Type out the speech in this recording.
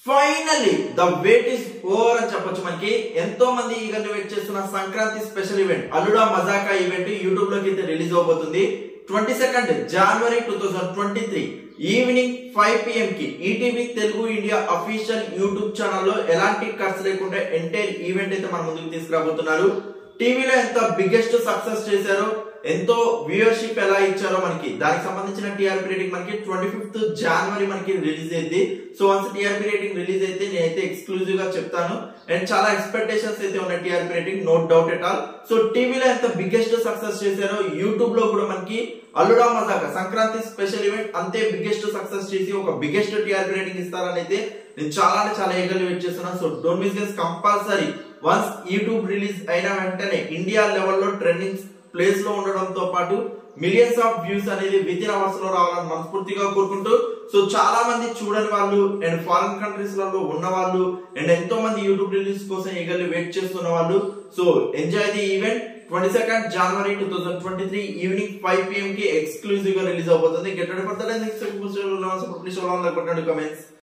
Finally the weight is over అని చెప్పొచ్చు. మనకి ఎంతో మంది ఈగర్లీ వెయిట్ చేస్తున్న సంక్రాంతి స్పెషల్ ఈవెంట్ అల్లుడా మజాకా ఈవెంట్ యూట్యూబ్ లోకి అయితే రిలీజ్ అవబోతుంది. 22 జనవరి 2023 ఈవినింగ్ 5 PM కి ETV Telugu India official YouTube ఛానల్లో ఎలాంటి ఖర్చు లేకుండా ఎంటైర్ ఈవెంట్ అయితే మన ముందుకు తీసుకురాబోతున్నారు. టీవీలో ఎంత బిగ్గెస్ట్ సక్సెస్ చేశారో, ఎంతో వ్యూయర్షిప్ ఎలా ఇచ్చారో మనకి దానికి సంబంధించిన టీఆర్పీ రేటింగ్ మనకి 25th జనవరి మనకి రిలీజ్ అయింది. So once TRP rating release అయితే నేనైతే ఎక్స్క్లూజివ్ గా చెప్తాను. అండ్ చాలా ఎక్స్పెక్టేషన్స్ అయితే ఉన్నాయి TRP rating, no doubt at all. So టీవీలో ఎంత బిగ్గెస్ట్ సక్సెస్ చేశారో యూట్యూబ్ లో కూడా మనకి అల్లుడా మజాకా సంక్రాంతి స్పెషల్ ఈవెంట్ అంతే బిగ్గెస్ట్ సక్సెస్ చేసి ఒక బిగ్గెస్ట్ టీఆర్పీ రేటింగ్ ఇస్తారని అయితే నేను చాలా ఎగర్లీ వెయిట్ చేస్తున్నాను. So don't miss guess, compulsory once YouTube release అయిన వెంటనే ఇండియా లెవెల్లో ట్రెండింగ్ ప్లేస్ లో ఉండడంతో పాటు మిలియన్స్ ఆఫ్ వ్యూస్ అనేది విత్ ఇన్ అవర్స్ లో రావాలని మనస్ఫూర్తిగా కోరుకుంటూ, సో చాలా మంది చూడని వాళ్ళు అండ్ ఫారిన్ కంట్రీస్ లలో ఉన్న వాళ్ళు అండ్ ఎంతో మంది యూట్యూబ్ రిలీజ్ కోసం ఈగర్లీ వెయిట్ చేస్తున్న వాళ్ళు, సో ఎంజాయ్ ది ఈవెంట్. 22 జనవరి 2023 ఈవినింగ్ 5 PM కి ఎక్స్క్లూజివ్ గా రిలీజ్ అవబోతుంది. Get ready for the next episode. Please comments.